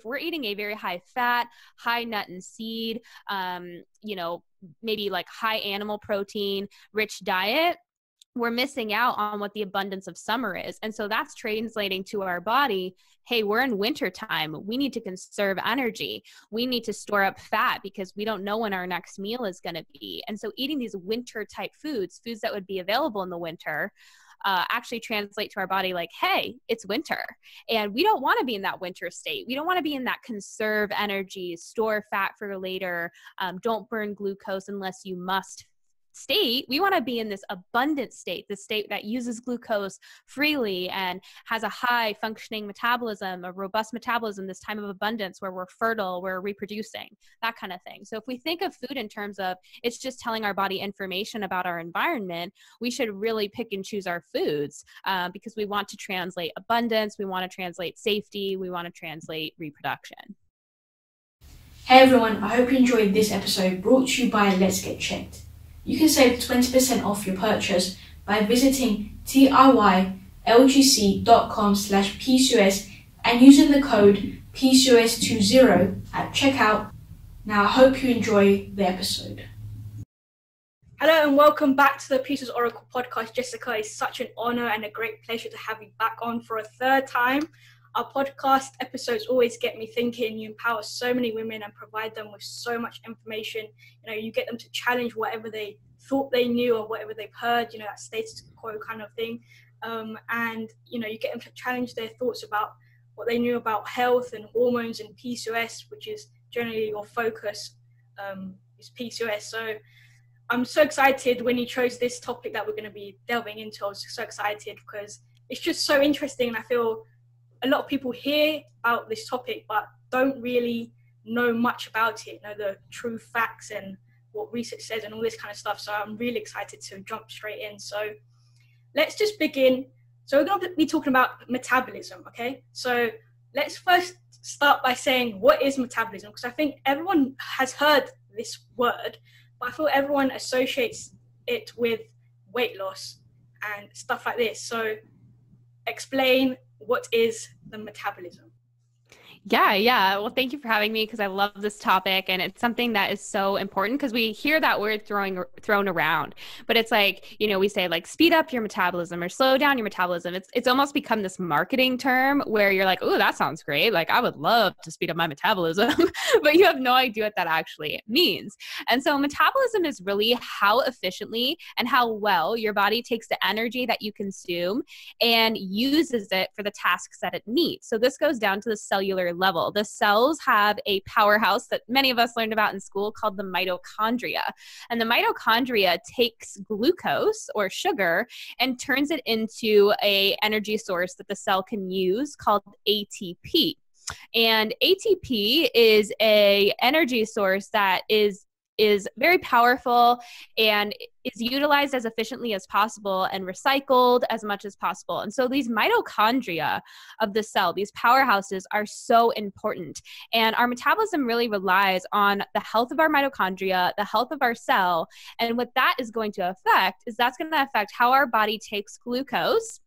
we're eating a very high fat, high nut and seed, maybe like high animal protein rich diet, we're missing out on what the abundance of summer is. And so that's translating to our body. Hey, we're in winter time. We need to conserve energy. We need to store up fat because we don't know when our next meal is going to be. And so eating these winter type foods that would be available in the winter, actually translate to our body like, hey, it's winter. And we don't want to be in that winter state. We don't want to be in that conserve energy, store fat for later, don't burn glucose unless you must state. We want to be in this abundant state, the state that uses glucose freely and has a high functioning metabolism, a robust metabolism, this time of abundance where we're fertile, we're reproducing, that kind of thing. So if we think of food in terms of it's just telling our body information about our environment, we should really pick and choose our foods because we want to translate abundance, we want to translate safety, we want to translate reproduction. Hey everyone, I hope you enjoyed this episode brought to you by Let's Get Checked. You can save 20% off your purchase by visiting tiyLGC.com/PCOS and using the code PCOS20 at checkout. Now I hope you enjoy the episode. Hello and welcome back to the PCOS Oracle podcast. Jessica, it's such an honor and a great pleasure to have you back on for a third time. Our podcast episodes always get me thinking. You empower so many women and provide them with so much information. You get them to challenge whatever they thought they knew or whatever they've heard, that status quo kind of thing. And you get them to challenge their thoughts about what they knew about health and hormones and PCOS, which is generally your focus, is PCOS. So I'm so excited when you chose this topic that we're going to be delving into. I was so excited because it's just so interesting, and I feel a lot of people hear about this topic but don't really know much about it, the true facts and what research says and all this kind of stuff. So I'm really excited to jump straight in. So let's just begin. So we're going to be talking about metabolism, okay? So let's first start by saying, what is metabolism? Because I think everyone has heard this word, but I feel everyone associates it with weight loss and stuff like this. So explain, what is the metabolism? Yeah. Well, thank you for having me because I love this topic and it's something that is so important because we hear that word thrown around, but it's like, we say like speed up your metabolism or slow down your metabolism. It's almost become this marketing term where you're like, oh, that sounds great. Like I would love to speed up my metabolism, but you have no idea what that actually means. And so metabolism is really how efficiently and how well your body takes the energy that you consume and uses it for the tasks that it needs. So this goes down to the cellular level. The cells have a powerhouse that many of us learned about in school called the mitochondria. And the mitochondria takes glucose or sugar and turns it into an energy source that the cell can use called ATP. And ATP is an energy source that is very powerful and is utilized as efficiently as possible and recycled as much as possible. And so these mitochondria of the cell, these powerhouses, are so important. And our metabolism really relies on the health of our mitochondria, the health of our cell. And what that is going to affect is that's going to affect how our body takes glucose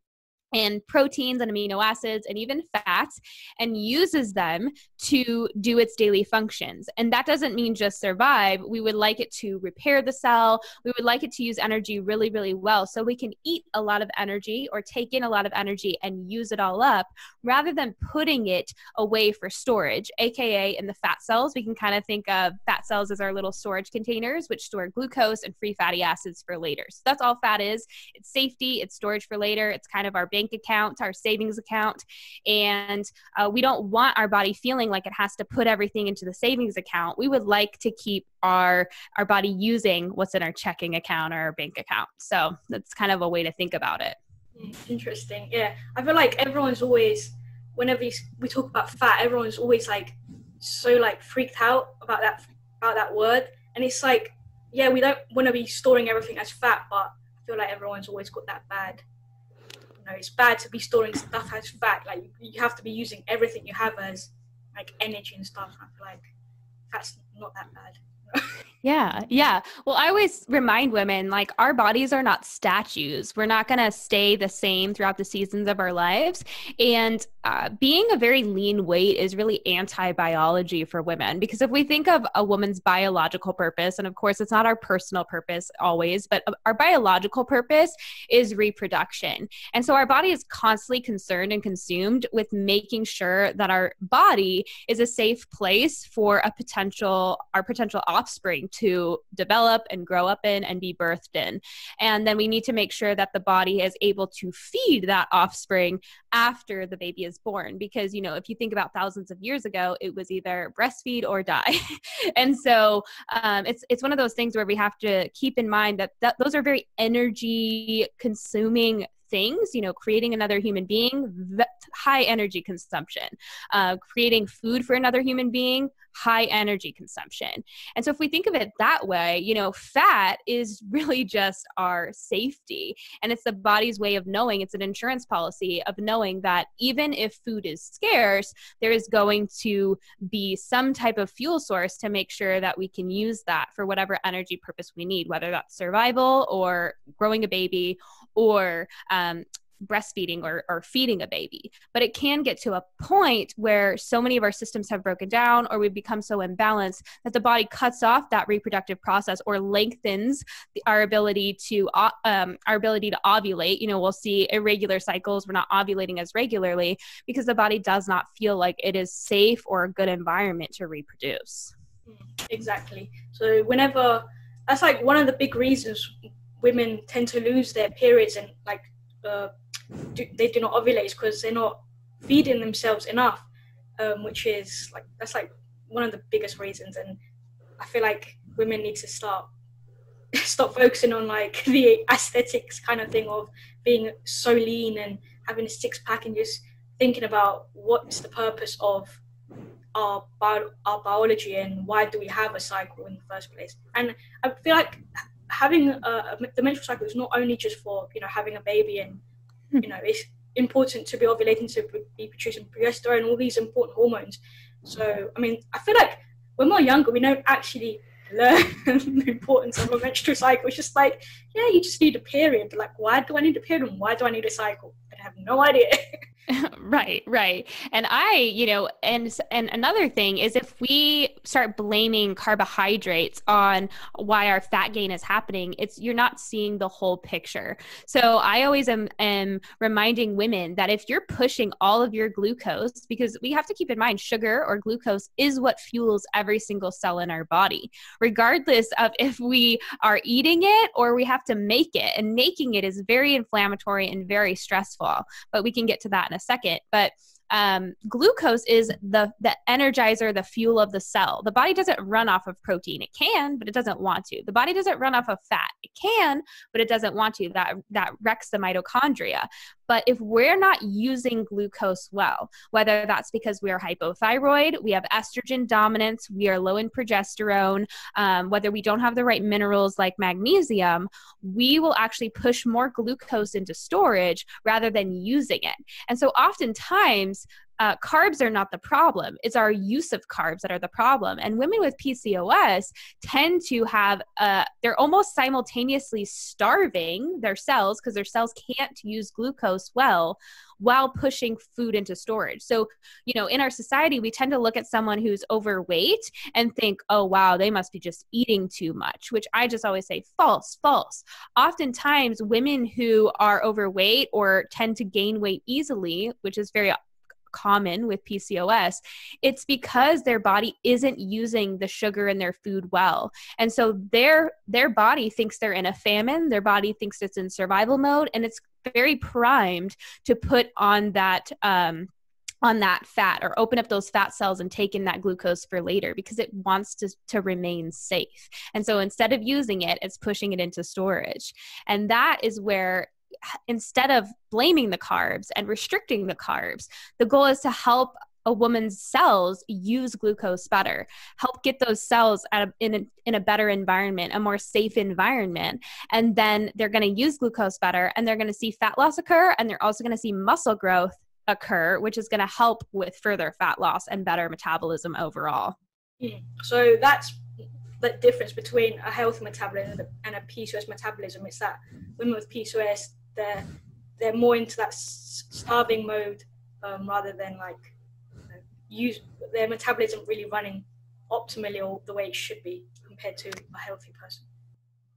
and proteins and amino acids and even fats and uses them to do its daily functions. And that doesn't mean just survive. We would like it to repair the cell. We would like it to use energy really, really well so we can eat a lot of energy or take in a lot of energy and use it all up rather than putting it away for storage, aka in the fat cells. We can kind of think of fat cells as our little storage containers which store glucose and free fatty acids for later. So that's all fat is. It's safety, it's storage for later, it's kind of our bank account, our savings account. And we don't want our body feeling like it has to put everything into the savings account. We would like to keep our body using what's in our checking account or our bank account. So that's kind of a way to think about it. Interesting. Yeah. I feel like everyone's always, whenever we talk about fat, everyone's always like so like freaked out about that word. And it's like, yeah, we don't want to be storing everything as fat, but I feel like everyone's always got that bad. It's bad to be storing stuff as fat. Like you have to be using everything you have as like energy and stuff. I feel like that's not that bad. Yeah. Yeah. Well, I always remind women like our bodies are not statues. We're not going to stay the same throughout the seasons of our lives. And being a very lean weight is really anti-biology for women, because if we think of a woman's biological purpose, and of course it's not our personal purpose always, but our biological purpose is reproduction. And so our body is constantly concerned and consumed with making sure that our body is a safe place for our potential offspring to develop and grow up in and be birthed in. And then we need to make sure that the body is able to feed that offspring after the baby is born. Because, if you think about thousands of years ago, it was either breastfeed or die. And so it's one of those things where we have to keep in mind that those are very energy consuming things. Creating another human being, high energy consumption. Creating food for another human being, high energy consumption. And so if we think of it that way, fat is really just our safety. And it's the body's way of knowing, it's an insurance policy of knowing that even if food is scarce, there is going to be some type of fuel source to make sure that we can use that for whatever energy purpose we need, whether that's survival or growing a baby or breastfeeding or feeding a baby. But it can get to a point where so many of our systems have broken down, or we've become so imbalanced that the body cuts off that reproductive process or lengthens our ability to ovulate. We'll see irregular cycles. We're not ovulating as regularly because the body does not feel like it is safe or a good environment to reproduce. Exactly. So that's like one of the big reasons women tend to lose their periods and they do not ovulate, because they're not feeding themselves enough, which is that's one of the biggest reasons. And I feel like women need to stop focusing on the aesthetics kind of thing of being so lean and having a six-pack, and just thinking about what's the purpose of our biology and why do we have a cycle in the first place. And I feel like having the menstrual cycle is not only just for having a baby, and it's important to be ovulating, to be producing progesterone and all these important hormones. So I feel like when we're younger, we don't actually learn the importance of a menstrual cycle. It's just you just need a period, but why do I need a period and why do I need a cycle? I have no idea. Right. And and another thing is, if we start blaming carbohydrates on why our fat gain is happening, you're not seeing the whole picture. So I always am reminding women that if you're pushing all of your glucose, because we have to keep in mind sugar or glucose is what fuels every single cell in our body, regardless of if we are eating it or we have to make it. And making it is very inflammatory and very stressful, but we can get to that in a second. But glucose is the energizer, the fuel of the cell. The body doesn't run off of protein. It can, but it doesn't want to. The body doesn't run off of fat. It can, but it doesn't want to. That wrecks the mitochondria. But if we're not using glucose well, whether that's because we are hypothyroid, we have estrogen dominance, we are low in progesterone, whether we don't have the right minerals like magnesium, we will actually push more glucose into storage rather than using it. And so oftentimes, carbs are not the problem. It's our use of carbs that are the problem. And women with PCOS tend to have, they're almost simultaneously starving their cells because their cells can't use glucose well while pushing food into storage. So, in our society, we tend to look at someone who's overweight and think, oh, wow, they must be just eating too much, which I just always say, false. Oftentimes, women who are overweight or tend to gain weight easily, which is very common with PCOS, it's because their body isn't using the sugar in their food well. And so their body thinks they're in a famine, their body thinks it's in survival mode, and it's very primed to put on that fat or open up those fat cells and take in that glucose for later because it wants to remain safe. And so instead of using it, it's pushing it into storage. And that is where, instead of blaming the carbs and restricting the carbs, the goal is to help a woman's cells use glucose better, help get those cells in a better environment, a more safe environment. And then they're going to use glucose better, and they're going to see fat loss occur, and they're also going to see muscle growth occur, which is going to help with further fat loss and better metabolism overall. So that's the difference between a healthy metabolism and a PCOS metabolism is that women with PCOS, they're more into that starving mode, rather than like use their metabolism really running optimally or the way it should be compared to a healthy person.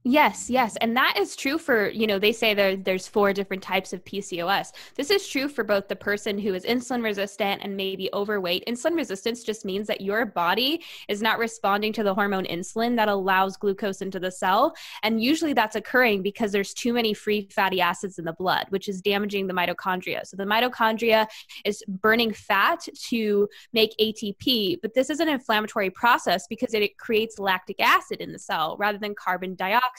Yes, yes. And that is true for, they say there's 4 different types of PCOS. This is true for both the person who is insulin resistant and maybe overweight. Insulin resistance just means that your body is not responding to the hormone insulin that allows glucose into the cell. And usually that's occurring because there's too many free fatty acids in the blood, which is damaging the mitochondria. So the mitochondria is burning fat to make ATP, but this is an inflammatory process because it creates lactic acid in the cell rather than carbon dioxide.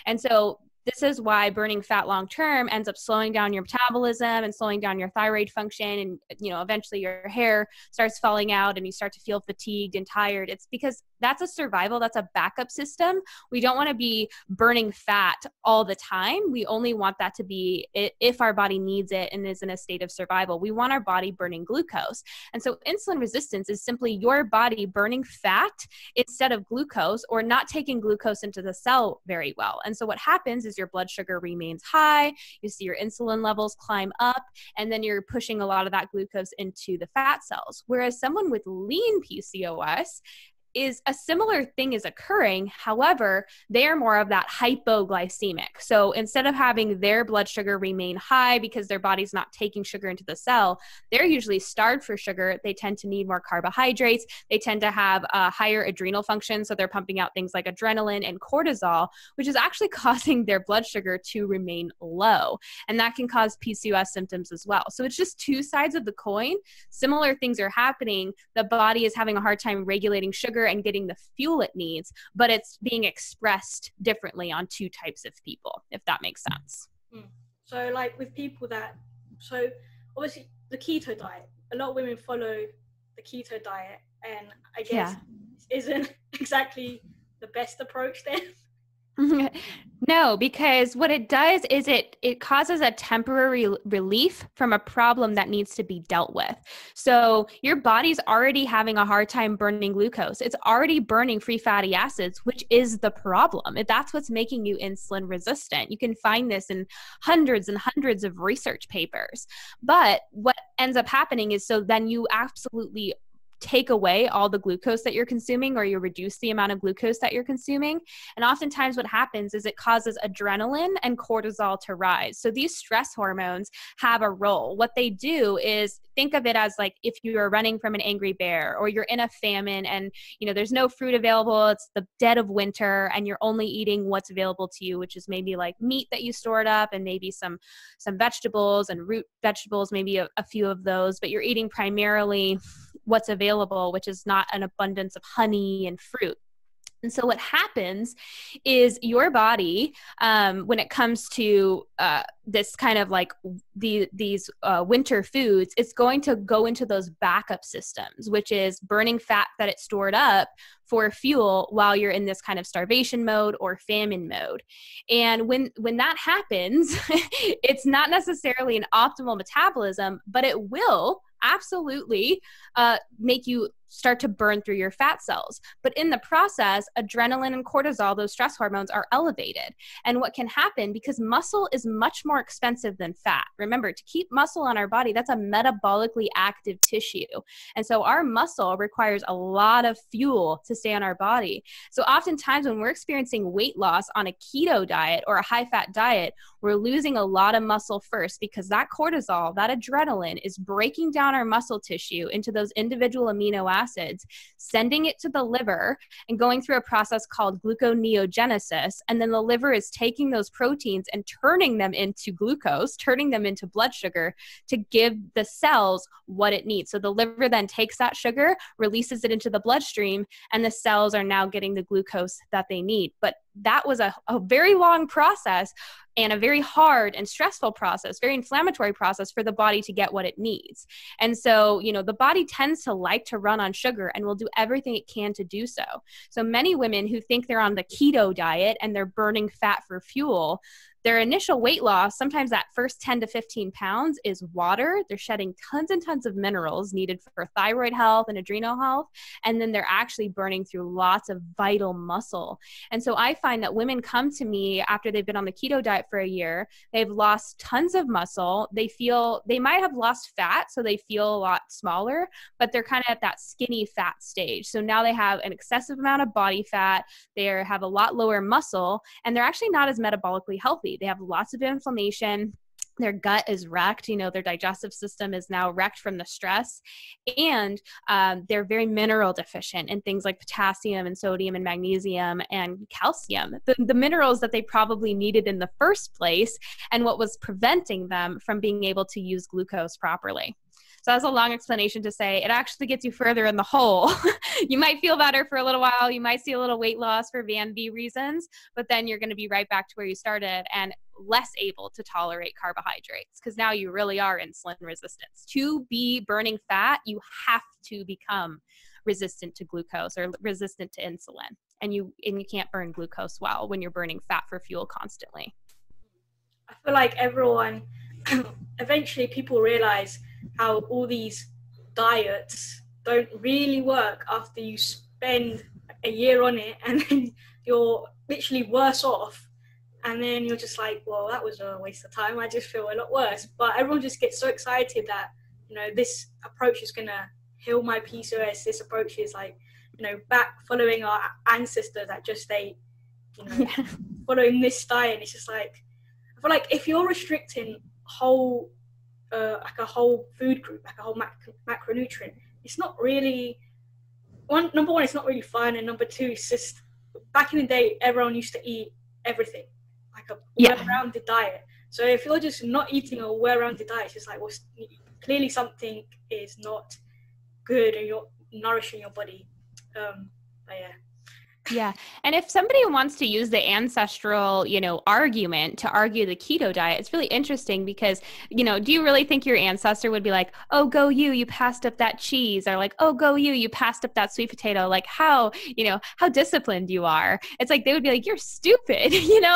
And so this is why burning fat long term ends up slowing down your metabolism and slowing down your thyroid function. And, eventually your hair starts falling out and you start to feel fatigued and tired. It's because that's a survival, that's a backup system. We don't want to be burning fat all the time. We only want that to be if our body needs it and is in a state of survival. We want our body burning glucose. And so insulin resistance is simply your body burning fat instead of glucose, or not taking glucose into the cell very well. And so what happens is your blood sugar remains high, you see your insulin levels climb up, and then you're pushing a lot of that glucose into the fat cells. Whereas someone with lean PCOS is a similar thing is occurring. However, they are more of that hypoglycemic. So instead of having their blood sugar remain high because their body's not taking sugar into the cell, they're usually starved for sugar. They tend to need more carbohydrates. They tend to have a higher adrenal function. So they're pumping out things like adrenaline and cortisol, which is actually causing their blood sugar to remain low. And that can cause PCOS symptoms as well. So it's just 2 sides of the coin. Similar things are happening. The body is having a hard time regulating sugar and getting the fuel it needs, but it's being expressed differently on 2 types of people, if that makes sense. So like with people so obviously the keto diet, a lot of women follow the keto diet, and I guess isn't exactly the best approach then. No, because what it does is it causes a temporary relief from a problem that needs to be dealt with. So your body's already having a hard time burning glucose. It's already burning free fatty acids, which is the problem. That's what's making you insulin resistant. You can find this in hundreds and hundreds of research papers. But what ends up happening is, so then you absolutely take away all the glucose that you're consuming, or you reduce the amount of glucose that you're consuming. And oftentimes what happens is it causes adrenaline and cortisol to rise. So these stress hormones have a role. What they do is, think of it as like if you are running from an angry bear, or you're in a famine and there's no fruit available, it's the dead of winter, and you're only eating what's available to you, which is maybe like meat that you stored up and maybe some vegetables and root vegetables, maybe a few of those, but you're eating primarily what's available, which is not an abundance of honey and fruit. And so what happens is your body, when it comes to this kind of like these winter foods, it's going to go into those backup systems, which is burning fat that it stored up for fuel while you're in this kind of starvation mode or famine mode. And when that happens, it's not necessarily an optimal metabolism, but it will absolutely make you start to burn through your fat cells. But in the process, adrenaline and cortisol, those stress hormones, are elevated. And what can happen, because muscle is much more expensive than fat. Remember, to keep muscle on our body, that's a metabolically active tissue. And so our muscle requires a lot of fuel to stay on our body. So oftentimes when we're experiencing weight loss on a keto diet or a high-fat diet, we're losing a lot of muscle first, because that cortisol, that adrenaline, is breaking down our muscle tissue into those individual amino acids, sending it to the liver and going through a process called gluconeogenesis. And then the liver is taking those proteins and turning them into glucose, turning them into blood sugar to give the cells what it needs. So the liver then takes that sugar, releases it into the bloodstream, and the cells are now getting the glucose that they need. But that was a very long process, and a very hard and stressful process, very inflammatory process for the body to get what it needs. And so, the body tends to like to run on sugar and will do everything it can to do so. So many women who think they're on the keto diet and they're burning fat for fuel, their initial weight loss, sometimes that first 10 to 15 pounds is water. They're shedding tons and tons of minerals needed for thyroid health and adrenal health. And then they're actually burning through lots of vital muscle. And so I find that women come to me after they've been on the keto diet for a year, they've lost tons of muscle. They might have lost fat, so they feel a lot smaller, but they're kind of at that skinny fat stage. So now they have an excessive amount of body fat, they have a lot lower muscle, and they're actually not as metabolically healthy. They have lots of inflammation. Their gut is wrecked. Their digestive system is now wrecked from the stress. And they're very mineral deficient in things like potassium and sodium and magnesium and calcium, the minerals that they probably needed in the first place and what was preventing them from being able to use glucose properly. So that's a long explanation to say it actually gets you further in the hole. You might feel better for a little while. You might see a little weight loss for vanity reasons, but then you're going to be right back to where you started and less able to tolerate carbohydrates because now you really are insulin resistant. To be burning fat, you have to become resistant to glucose or resistant to insulin. And you can't burn glucose well when you're burning fat for fuel constantly. I feel like everyone, eventually people realize how all these diets don't really work after you spend a year on it, and then you're literally worse off, and then you're just like, well, that was a waste of time. I just feel a lot worse. But everyone just gets so excited that, this approach is gonna heal my PCOS. This approach is like, back following our ancestors that just ate, following this diet. It's just like, I feel like if you're restricting whole like a whole food group, like a whole macronutrient, it's not really number one, it's not really fun, and number two, it's just, back in the day everyone used to eat everything, like a well-rounded diet. So if you're just not eating a well-rounded diet, it's just like, well, clearly something is not good and you're nourishing your body. But yeah. Yeah. And if somebody wants to use the ancestral, argument to argue the keto diet, it's really interesting because, do you really think your ancestor would be like, oh, go you passed up that cheese, or like, oh, go you passed up that sweet potato, like how disciplined you are. It's like, they would be like, you're stupid,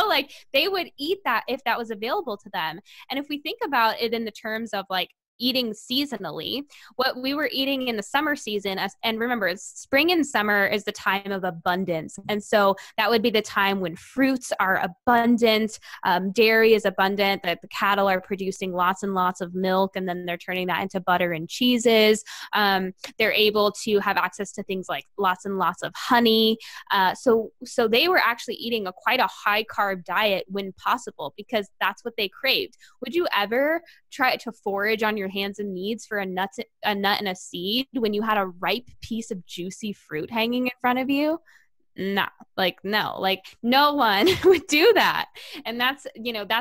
like they would eat that if that was available to them. And if we think about it in the terms of like eating seasonally, what we were eating in the summer season, and remember, spring and summer is the time of abundance. And so that would be the time when fruits are abundant, dairy is abundant, that the cattle are producing lots and lots of milk, and then they're turning that into butter and cheeses. They're able to have access to things like lots and lots of honey. So they were actually eating quite a high carb diet when possible, because that's what they craved. Would you ever try to forage on your hands and knees for a nut and a seed when you had a ripe piece of juicy fruit hanging in front of you? No, no one would do that. And that's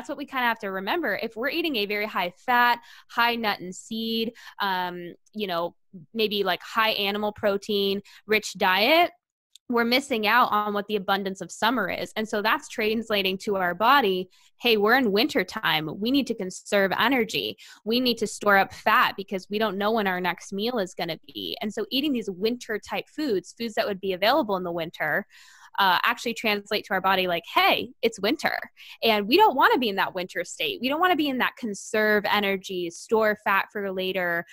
what we kind of have to remember. If we're eating a very high fat, high nut and seed, maybe like high animal protein rich diet, we're missing out on what the abundance of summer is. And so that's translating to our body, hey, we're in winter time. We need to conserve energy. We need to store up fat because we don't know when our next meal is going to be. And so eating these winter type foods that would be available in the winter, actually translate to our body like, hey, it's winter. And we don't want to be in that winter state. We don't want to be in that conserve energy, store fat for later,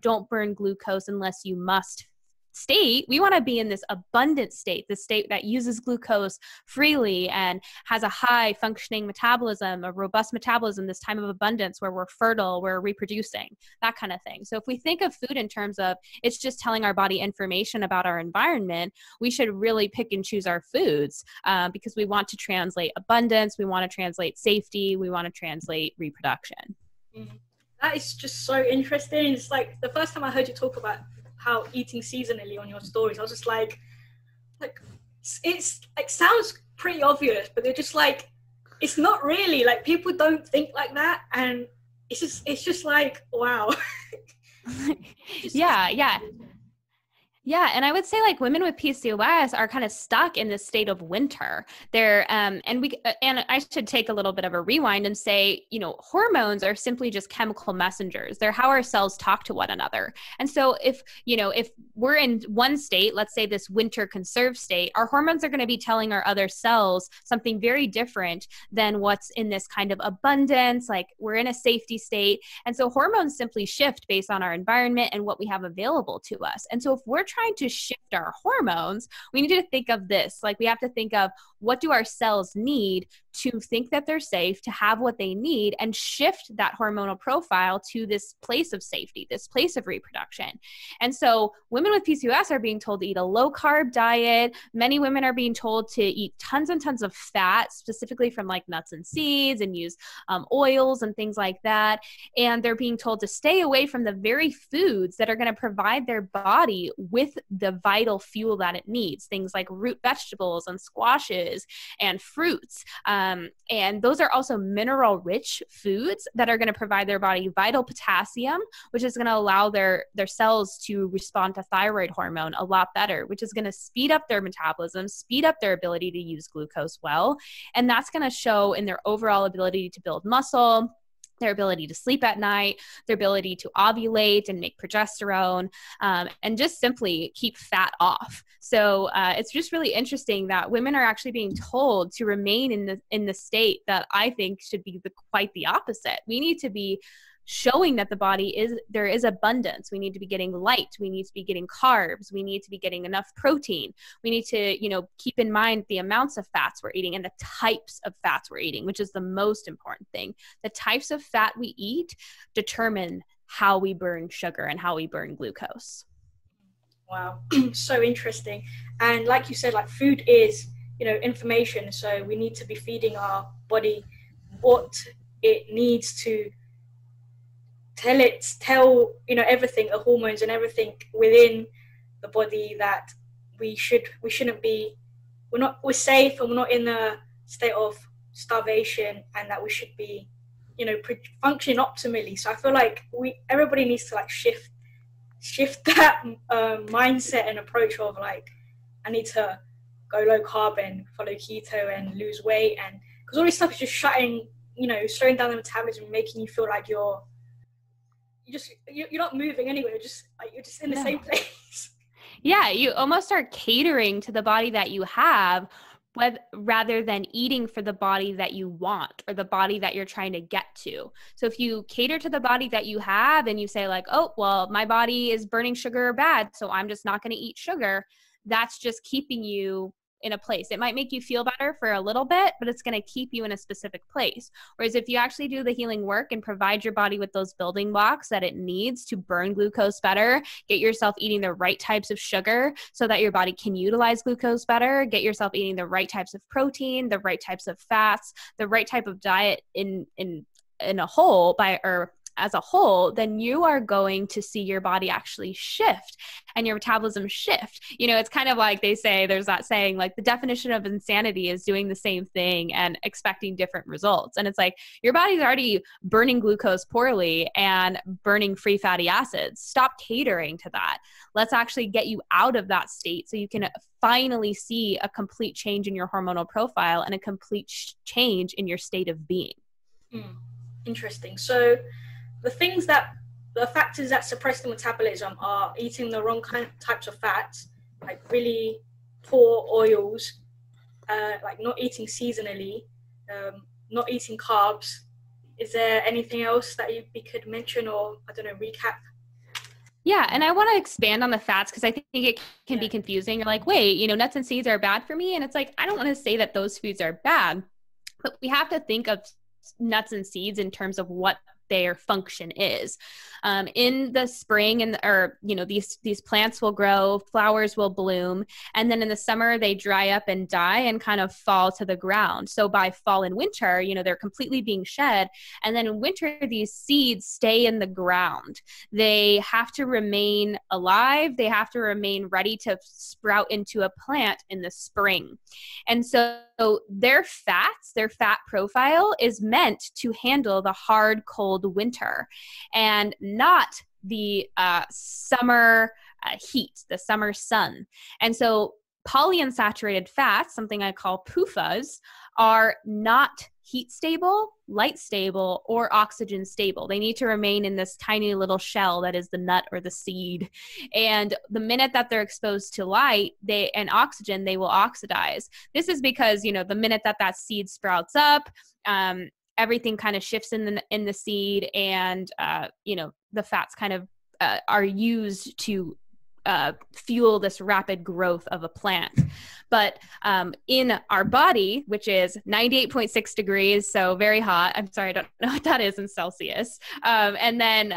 don't burn glucose unless you must state. We want to be in this abundant state, the state that uses glucose freely and has a high functioning metabolism, a robust metabolism, this time of abundance where we're fertile, we're reproducing, that kind of thing. So if we think of food in terms of it's just telling our body information about our environment, we should really pick and choose our foods because we want to translate abundance, we want to translate safety, we want to translate reproduction. That is just so interesting. It's like the first time I heard you talk about how eating seasonally on your stories, I was just like it's like sounds pretty obvious, but they're just like, it's not really, like people don't think like that, and it's just like, wow. Yeah. Yeah, and I would say like women with PCOS are kind of stuck in this state of winter. And I should take a little bit of a rewind and say, hormones are simply just chemical messengers. They're how our cells talk to one another. And so if we're in one state, let's say this winter conserved state, our hormones are going to be telling our other cells something very different than what's in this kind of abundance, like we're in a safety state. And so hormones simply shift based on our environment and what we have available to us. And so if we're trying to shift our hormones, we need to think of this. Like we have to think of, what do our cells need to think that they're safe, to have what they need, and shift that hormonal profile to this place of safety, this place of reproduction. And so women with PCOS are being told to eat a low carb diet. Many women are being told to eat tons and tons of fat, specifically from like nuts and seeds, and use oils and things like that. And they're being told to stay away from the very foods that are going to provide their body with the vital fuel that it needs. Things like root vegetables and squashes and fruits. And those are also mineral-rich foods that are going to provide their body vital potassium, which is going to allow their cells to respond to thyroid hormone a lot better, which is going to speed up their metabolism, speed up their ability to use glucose well. And that's going to show in their overall ability to build muscle, their ability to sleep at night, their ability to ovulate and make progesterone, and just simply keep fat off. So it's just really interesting that women are actually being told to remain in the state that I think should be quite the opposite. We need to be showing that the body there is abundance. We need to be getting light. We need to be getting carbs. We need to be getting enough protein. We need to, keep in mind the amounts of fats we're eating and the types of fats we're eating, which is the most important thing. The types of fat we eat determine how we burn sugar and how we burn glucose. Wow. So interesting. And like you said, like food is, information. So we need to be feeding our body what it needs to tell everything, the hormones and everything within the body, that we're safe and we're not in a state of starvation, and that we should be functioning optimally. So I feel like everybody needs to like shift that mindset and approach of like, I need to go low carb and follow keto and lose weight, and because all this stuff is just slowing down the metabolism, making you feel like you're not moving anywhere. You're just in the same place. Yeah, you almost are catering to the body that you have, rather than eating for the body that you want or the body that you're trying to get to. So if you cater to the body that you have and you say like, oh, well, my body is burning sugar bad, so I'm just not going to eat sugar, that's just keeping you in a place. It might make you feel better for a little bit, but it's going to keep you in a specific place. Whereas if you actually do the healing work and provide your body with those building blocks that it needs to burn glucose better, get yourself eating the right types of sugar so that your body can utilize glucose better, get yourself eating the right types of protein, the right types of fats, the right type of diet in a whole as a whole, then you are going to see your body actually shift and your metabolism shift. It's kind of like they say, there's that saying, like the definition of insanity is doing the same thing and expecting different results. And it's like, your body's already burning glucose poorly and burning free fatty acids. Stop catering to that. Let's actually get you out of that state so you can finally see a complete change in your hormonal profile and a complete change in your state of being. Interesting. So the factors that suppress the metabolism are eating the wrong types of fats, like really poor oils, like not eating seasonally, not eating carbs. Is there anything else that we could mention, or recap? Yeah, and I want to expand on the fats because I think it can be confusing. You're like, wait, nuts and seeds are bad for me, and it's like, I don't want to say that those foods are bad, but we have to think of nuts and seeds in terms of what their function is. In the spring these plants will grow, flowers will bloom, and then in the summer they dry up and die and kind of fall to the ground. So by fall and winter, they're completely being shed. And then in winter, these seeds stay in the ground. They have to remain alive. They have to remain ready to sprout into a plant in the spring. And so their fat profile is meant to handle the hard, cold winter, and not the summer heat, the summer sun. And so polyunsaturated fats, something I call PUFAs, are not heat stable, light stable, or oxygen stable. They need to remain in this tiny little shell that is the nut or the seed. And the minute that they're exposed to light and oxygen, they will oxidize. This is because, the minute that seed sprouts up, everything kind of shifts in the seed, and the fats kind of are used to fuel this rapid growth of a plant. But in our body, which is 98.6 degrees, so very hot. I'm sorry, I don't know what that is in Celsius. And then,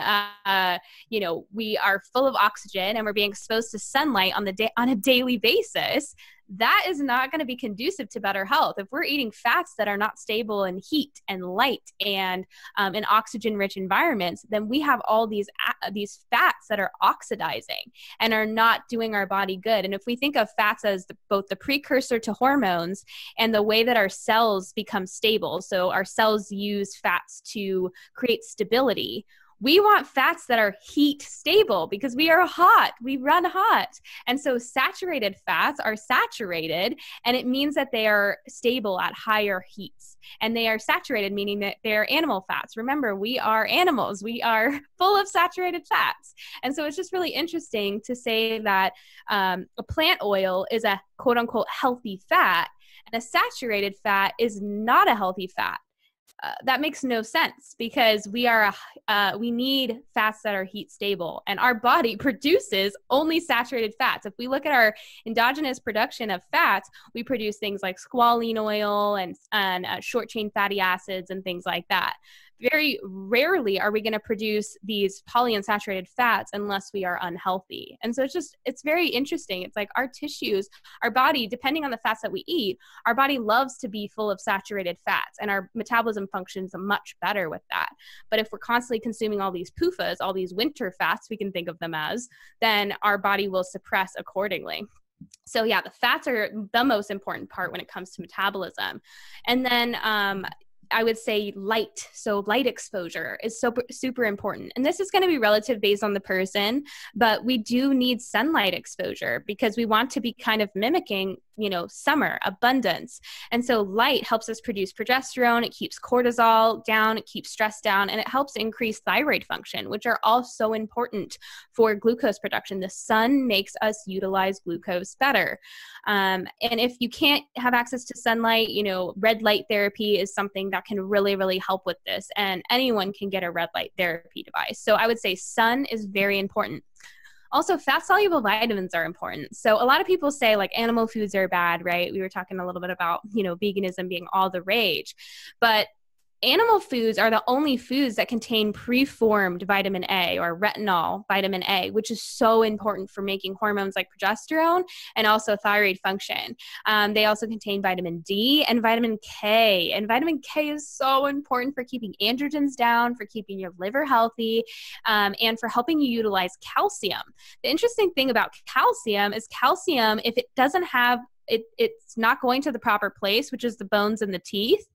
we are full of oxygen, and we're being exposed to sunlight on a daily basis. That is not going to be conducive to better health. If we're eating fats that are not stable in heat and light and in oxygen-rich environments, then we have all these fats that are oxidizing and are not doing our body good. And if we think of fats as both the precursor to hormones and the way that our cells become stable, so our cells use fats to create stability. We want fats that are heat stable because we are hot. We run hot. And so saturated fats are saturated, and it means that they are stable at higher heats. And they are saturated, meaning that they're animal fats. Remember, we are animals. We are full of saturated fats. And so it's just really interesting to say that a plant oil is a quote unquote healthy fat, and a saturated fat is not a healthy fat. That makes no sense because we need fats that are heat stable, and our body produces only saturated fats. If we look at our endogenous production of fats, we produce things like squalene oil and short chain fatty acids and things like that. Very rarely are we going to produce these polyunsaturated fats unless we are unhealthy. And so it's very interesting. It's like our tissues, our body, depending on the fats that we eat, our body loves to be full of saturated fats, and our metabolism functions much better with that. But if we're constantly consuming all these PUFAs, all these winter fats, we can think of them as, then our body will suppress accordingly. So yeah, the fats are the most important part when it comes to metabolism. And then I would say light. So light exposure is super important. And this is going to be relative based on the person, but we do need sunlight exposure because we want to be kind of mimicking, summer, abundance. And so light helps us produce progesterone. It keeps cortisol down. It keeps stress down, and it helps increase thyroid function, which are all so important for glucose production. The sun makes us utilize glucose better. And if you can't have access to sunlight, red light therapy is something that can really, really help with this. And anyone can get a red light therapy device. So I would say sun is very important. Also, fat-soluble vitamins are important. So a lot of people say like animal foods are bad, right? We were talking a little bit about, veganism being all the rage. But animal foods are the only foods that contain preformed vitamin A or retinol vitamin A, which is so important for making hormones like progesterone and also thyroid function. They also contain vitamin D and vitamin K. And vitamin K is so important for keeping androgens down, for keeping your liver healthy, and for helping you utilize calcium. The interesting thing about calcium is calcium, if it doesn't have, it's not going to the proper place, which is the bones and the teeth,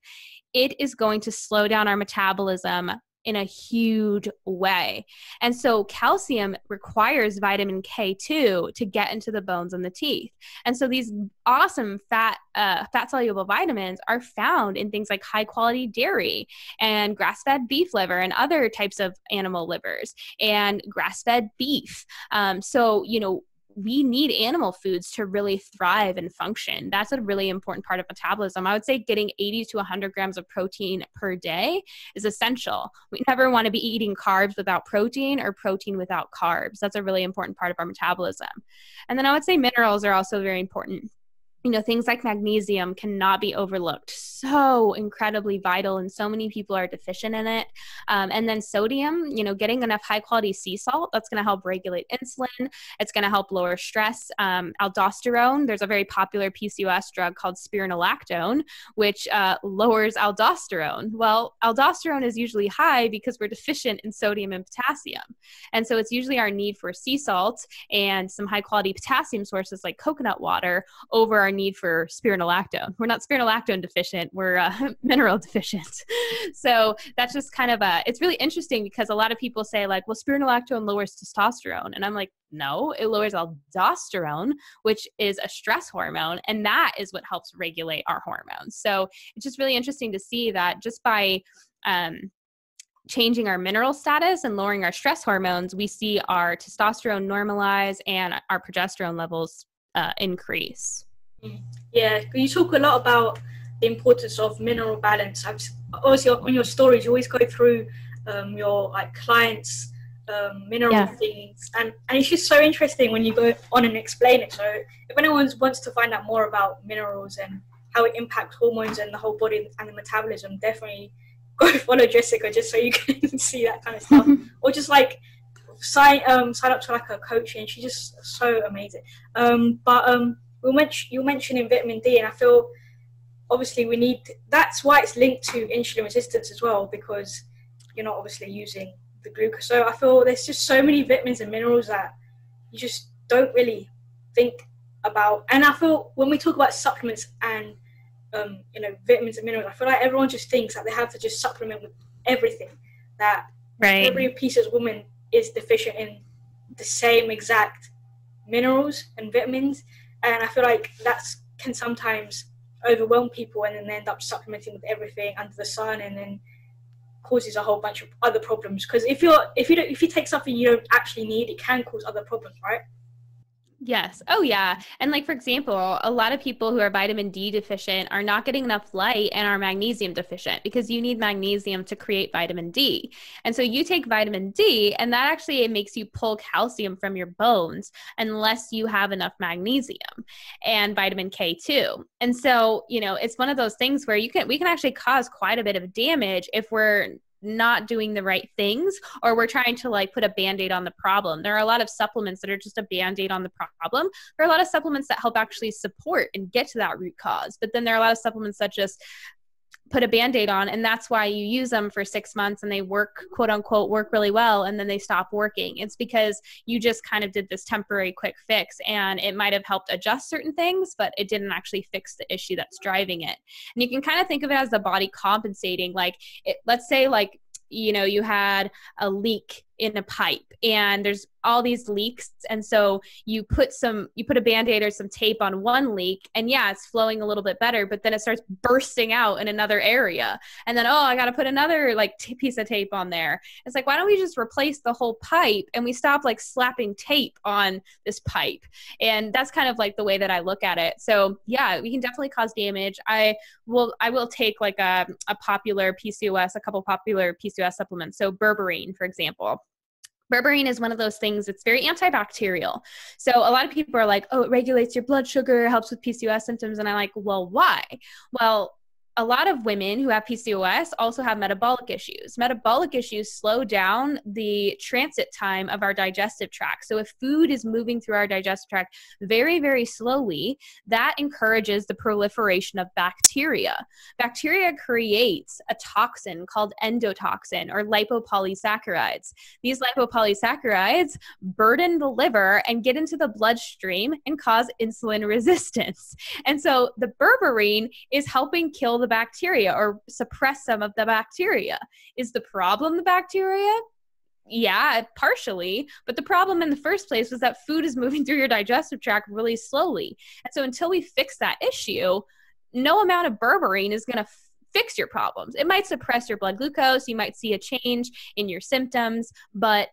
it is going to slow down our metabolism in a huge way. And so calcium requires vitamin K2 to get into the bones and the teeth. And so these awesome fat-soluble vitamins are found in things like high-quality dairy and grass-fed beef liver and other types of animal livers and grass-fed beef. We need animal foods to really thrive and function. That's a really important part of metabolism. I would say getting 80 to 100 grams of protein per day is essential. We never want to be eating carbs without protein or protein without carbs. That's a really important part of our metabolism. And then I would say minerals are also very important. Things like magnesium cannot be overlooked. So incredibly vital, and so many people are deficient in it. And then sodium, getting enough high quality sea salt, that's going to help regulate insulin. It's going to help lower stress. Aldosterone, there's a very popular PCOS drug called spironolactone, which lowers aldosterone. Well, aldosterone is usually high because we're deficient in sodium and potassium. And so it's usually our need for sea salt and some high quality potassium sources like coconut water over our need for spironolactone. We're not spironolactone deficient, we're mineral deficient. So that's just kind of it's really interesting because a lot of people say like, well, spironolactone lowers testosterone. And I'm like, no, it lowers aldosterone, which is a stress hormone. And that is what helps regulate our hormones. So it's just really interesting to see that just by changing our mineral status and lowering our stress hormones, we see our testosterone normalize and our progesterone levels increase. Yeah, you talk a lot about the importance of mineral balance. Obviously, on your stories, you always go through your like clients' mineral things, and it's just so interesting when you go on and explain it. So, if anyone wants to find out more about minerals and how it impacts hormones and the whole body and the metabolism, definitely go follow Jessica just so you can see that kind of stuff, or just like sign up to like a coaching. She's just so amazing. You mentioned vitamin D, and I feel obviously that's why it's linked to insulin resistance as well, because you're not obviously using the glucose. So I feel there's just so many vitamins and minerals that you just don't really think about. And I feel when we talk about supplements and vitamins and minerals, I feel like everyone just thinks that they have to just supplement with everything, that every piece of woman is deficient in the same exact minerals and vitamins. And I feel like that can sometimes overwhelm people, and then they end up supplementing with everything under the sun, and then causes a whole bunch of other problems. Because if you take something you don't actually need, it can cause other problems, right? Yes. Oh, yeah. And like, for example, a lot of people who are vitamin D deficient are not getting enough light and are magnesium deficient, because you need magnesium to create vitamin D. And so you take vitamin D, and that actually it makes you pull calcium from your bones unless you have enough magnesium, and vitamin K too. And so, it's one of those things where we can actually cause quite a bit of damage if we're not doing the right things, or we're trying to like put a band-aid on the problem. There are a lot of supplements that are just a band-aid on the problem. There are a lot of supplements that help actually support and get to that root cause. But then there are a lot of supplements that just put a band-aid on, and that's why you use them for 6 months and they work, quote unquote, work really well, and then they stop working. It's because you just kind of did this temporary quick fix, and it might have helped adjust certain things, but it didn't actually fix the issue that's driving it. And you can kind of think of it as the body compensating. Let's say you had a leak in a pipe, and there's all these leaks, and so you put a band-aid or some tape on one leak, and it's flowing a little bit better, but then it starts bursting out in another area, and then I got to put another piece of tape on there. It's like, why don't we just replace the whole pipe, and we stop slapping tape on this pipe? And that's kind of the way that I look at it. So we can definitely cause damage. I will take a popular PCOS, a couple popular PCOS supplements. So berberine, for example. Berberine is one of those things that's very antibacterial. So a lot of people are like, oh, it regulates your blood sugar, helps with PCOS symptoms. And I'm like, well, why? Well, a lot of women who have PCOS also have metabolic issues. Metabolic issues slow down the transit time of our digestive tract. So if food is moving through our digestive tract very, very slowly, that encourages the proliferation of bacteria. Bacteria creates a toxin called endotoxin, or lipopolysaccharides. These lipopolysaccharides burden the liver and get into the bloodstream and cause insulin resistance. And so the berberine is helping kill the bacteria or suppress some of the bacteria. Is the problem the bacteria? Yeah, partially. But the problem in the first place was that food is moving through your digestive tract really slowly. And so until we fix that issue, no amount of berberine is going to fix your problems. It might suppress your blood glucose. You might see a change in your symptoms, but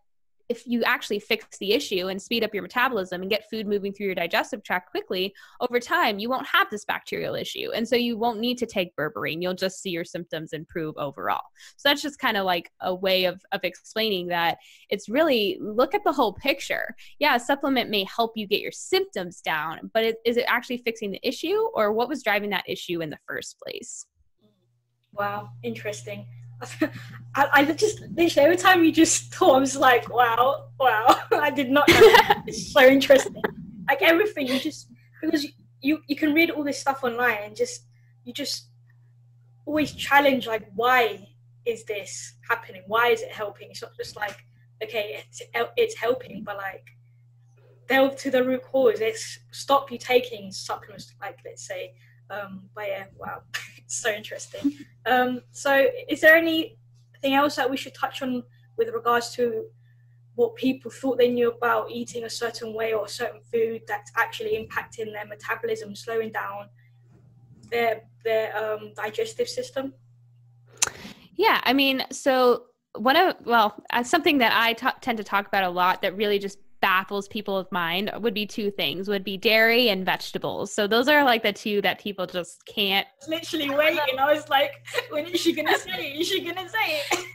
if you actually fix the issue and speed up your metabolism and get food moving through your digestive tract quickly, over time, you won't have this bacterial issue. And so you won't need to take berberine. You'll just see your symptoms improve overall. So that's just kind of a way of explaining that it's really look at the whole picture. Yeah, a supplement may help you get your symptoms down, but is it actually fixing the issue, or what was driving that issue in the first place? Wow, interesting. I just literally every time you just talk, I was like, wow, I did not know that. It's so interesting. Everything because you can read all this stuff online, and you just always challenge why is this happening? Why is it helping? It's not just okay, it's helping, but delve to the root cause. Let's stop you taking supplements, like, let's say. But yeah, wow, it's so interesting. So is there anything else that we should touch on with regards to what people thought they knew about eating a certain way or a certain food that's actually impacting their metabolism, slowing down their digestive system? Yeah, I mean, so something that I tend to talk about a lot that really just baffles people of mine would be two things, would be dairy and vegetables. So those are like the two that people just can't. Literally waiting. I was like, when is she gonna say it? Is she gonna say it?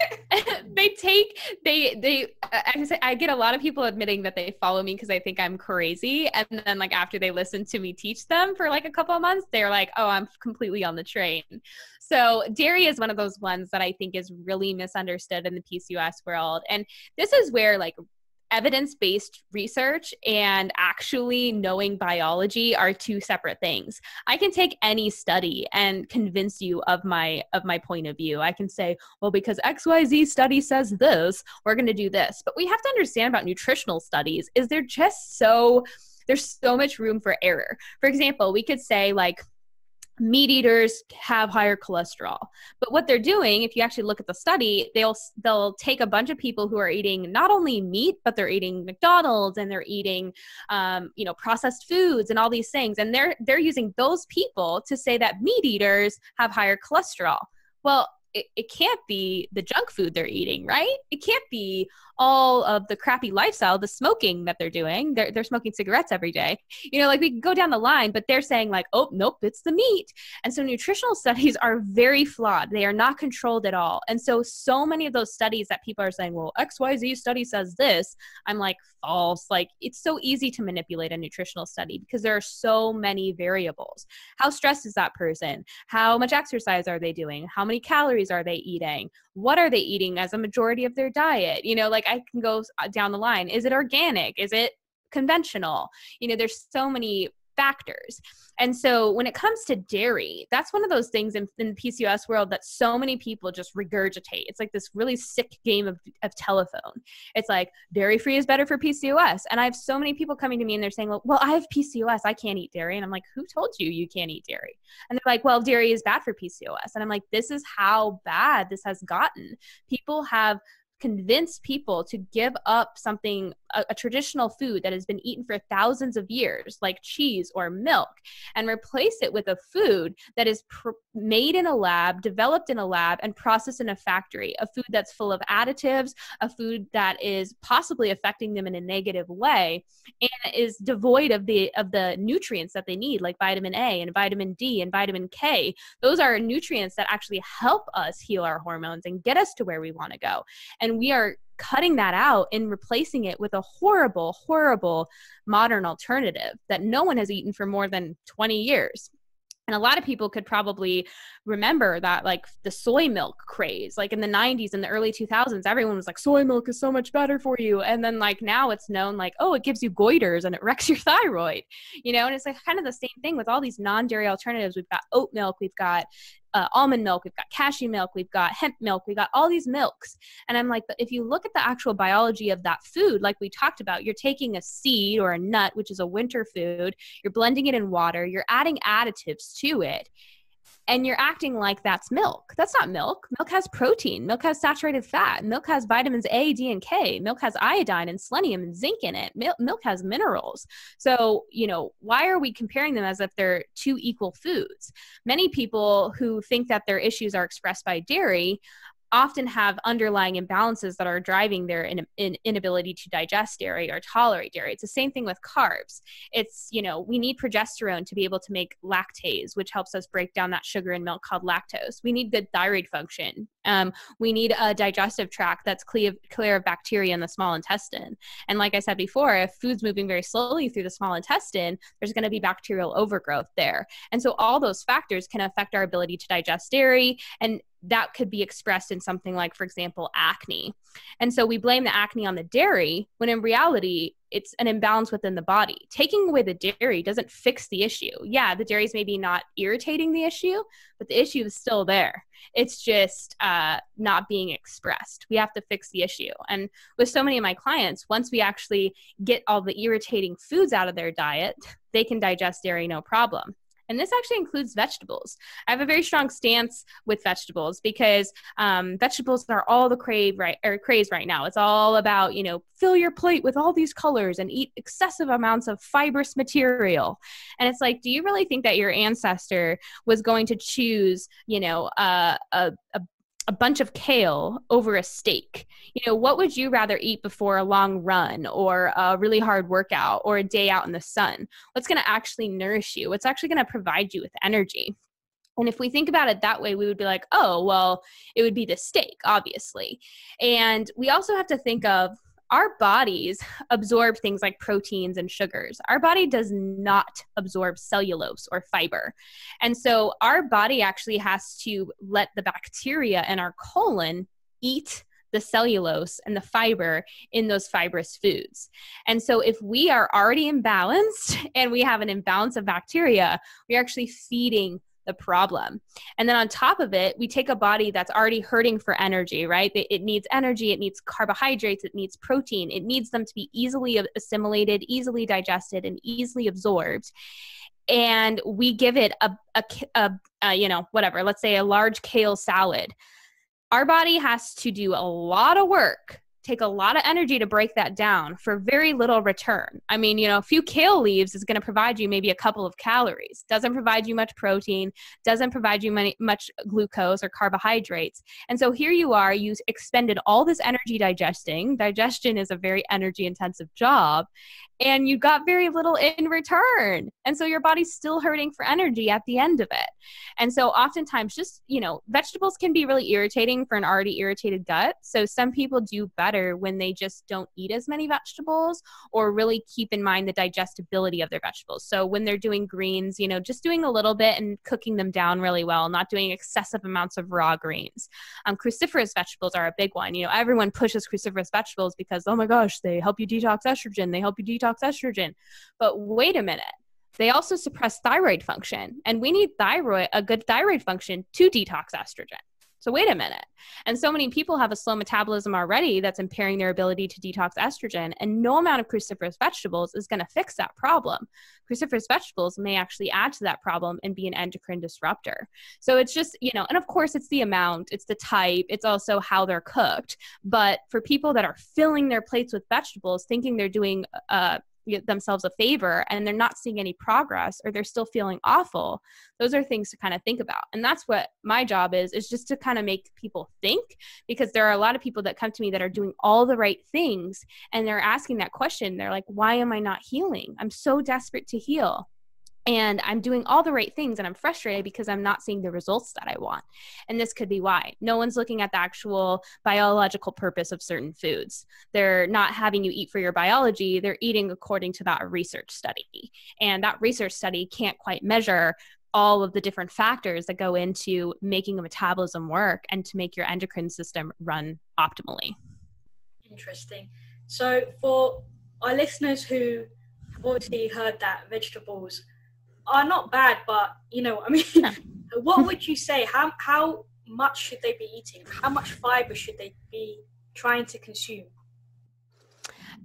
I get a lot of people admitting that they follow me because they think I'm crazy. And then like after they listen to me teach them for like a couple of months, they're like, oh, I'm completely on the train. So dairy is one of those ones that I think is really misunderstood in the PCOS world. And this is where like evidence-based research and actually knowing biology are two separate things. I can take any study and convince you of my point of view. I can say, well, because XYZ study says this, we're going to do this. But we have to understand about nutritional studies is there's so much room for error. For example, we could say like, meat eaters have higher cholesterol. But what they're doing, if you actually look at the study, they'll take a bunch of people who are eating not only meat, but they're eating McDonald's and they're eating, processed foods and all these things. And they're using those people to say that meat eaters have higher cholesterol. Well, it can't be the junk food they're eating, right? It can't be all of the crappy lifestyle, the smoking that they're doing. They're smoking cigarettes every day. Like we can go down the line, but they're saying like, oh, nope, it's the meat. And so nutritional studies are very flawed. They are not controlled at all. And so many of those studies that people are saying, well, XYZ study says this, I'm like, false. Like it's so easy to manipulate a nutritional study because there are so many variables. How stressed is that person? How much exercise are they doing? How many calories are they eating? What are they eating as a majority of their diet? Like I can go down the line. Is it organic? Is it conventional? There's so many factors. And so when it comes to dairy, that's one of those things in the PCOS world that so many people just regurgitate. It's like this really sick game of telephone. It's like dairy-free is better for PCOS. And I have so many people coming to me and they're saying, well, I have PCOS. I can't eat dairy. And I'm like, who told you can't eat dairy? And they're like, well, dairy is bad for PCOS. And I'm like, this is how bad this has gotten. People have convince people to give up something, a traditional food that has been eaten for thousands of years, like cheese or milk, and replace it with a food that is made in a lab, developed in a lab, and processed in a factory, a food that's full of additives, a food that is possibly affecting them in a negative way, and is devoid of the nutrients that they need, like vitamin A and vitamin D and vitamin K. Those are nutrients that actually help us heal our hormones and get us to where we want to go. And we are cutting that out and replacing it with a horrible, horrible modern alternative that no one has eaten for more than 20 years. And a lot of people could probably remember that, like the soy milk craze, like in the 90s and the early 2000s, everyone was like, soy milk is so much better for you. And then like now it's known like, oh, it gives you goiters and it wrecks your thyroid, and it's like kind of the same thing with all these non-dairy alternatives. We've got oat milk, we've got almond milk, we've got cashew milk, we've got hemp milk, we've got all these milks. And I'm like, but if you look at the actual biology of that food, like we talked about, you're taking a seed or a nut, which is a winter food, you're blending it in water, you're adding additives to it, and you're acting like that's milk. That's not milk. Milk has protein. Milk has saturated fat. Milk has vitamins A, D, and K. Milk has iodine and selenium and zinc in it. Milk has minerals. So, why are we comparing them as if they're two equal foods? Many people who think that their issues are expressed by dairy often have underlying imbalances that are driving their inability to digest dairy or tolerate dairy. It's the same thing with carbs. It's, we need progesterone to be able to make lactase, which helps us break down that sugar in milk called lactose. We need good thyroid function. We need a digestive tract that's clear of bacteria in the small intestine. And like I said before, if food's moving very slowly through the small intestine, there's going to be bacterial overgrowth there. And so all those factors can affect our ability to digest dairy, and that could be expressed in something like, for example, acne. And so we blame the acne on the dairy, when in reality, it's an imbalance within the body. Taking away the dairy doesn't fix the issue. Yeah, the dairy is maybe not irritating the issue, but the issue is still there. It's just not being expressed. We have to fix the issue. And with so many of my clients, once we actually get all the irritating foods out of their diet, they can digest dairy no problem. And this actually includes vegetables. I have a very strong stance with vegetables because vegetables are all the craze right now. It's all about, fill your plate with all these colors and eat excessive amounts of fibrous material. And it's like, do you really think that your ancestor was going to choose, a bunch of kale over a steak? What would you rather eat before a long run or a really hard workout or a day out in the sun? What's going to actually nourish you? What's actually going to provide you with energy? And if we think about it that way, we would be like, oh, well, it would be the steak, obviously. And we also have to think of our bodies absorb things like proteins and sugars. Our body does not absorb cellulose or fiber. And so our body actually has to let the bacteria in our colon eat the cellulose and the fiber in those fibrous foods. And so if we are already imbalanced and we have an imbalance of bacteria, we're actually feeding the problem. And then on top of it, we take a body that's already hurting for energy, right? It needs energy, it needs carbohydrates, it needs protein, it needs them to be easily assimilated, easily digested, and easily absorbed. And we give it let's say a large kale salad. Our body has to do a lot of work, take a lot of energy to break that down for very little return. I mean, a few kale leaves is going to provide you maybe a couple of calories, doesn't provide you much protein, doesn't provide you much glucose or carbohydrates. And so here you are, you expended all this energy digesting. Digestion is a very energy intensive job, and you got very little in return. And so your body's still hurting for energy at the end of it. And so oftentimes just, vegetables can be really irritating for an already irritated gut. So some people do better when they just don't eat as many vegetables or really keep in mind the digestibility of their vegetables. So when they're doing greens, just doing a little bit and cooking them down really well, not doing excessive amounts of raw greens. Cruciferous vegetables are a big one. Everyone pushes cruciferous vegetables because, oh my gosh, they help you detox estrogen. They help you detox estrogen. But wait a minute. They also suppress thyroid function, and we need a good thyroid function to detox estrogen. So wait a minute. And so many people have a slow metabolism already that's impairing their ability to detox estrogen, and no amount of cruciferous vegetables is going to fix that problem. Cruciferous vegetables may actually add to that problem and be an endocrine disruptor. So it's just, and of course it's the amount, it's the type, it's also how they're cooked. But for people that are filling their plates with vegetables, thinking they're doing themselves a favor and they're not seeing any progress, or they're still feeling awful, those are things to kind of think about. And that's what my job is just to kind of make people think, because there are a lot of people that come to me that are doing all the right things and they're asking that question. They're like, why am I not healing? I'm so desperate to heal. And I'm doing all the right things and I'm frustrated because I'm not seeing the results that I want. And this could be why. No one's looking at the actual biological purpose of certain foods. They're not having you eat for your biology. They're eating according to that research study. And that research study can't quite measure all of the different factors that go into making a metabolism work and to make your endocrine system run optimally. Interesting. So for our listeners who have obviously heard that vegetables are not bad, but what would you say? How much should they be eating? How much fiber should they be trying to consume?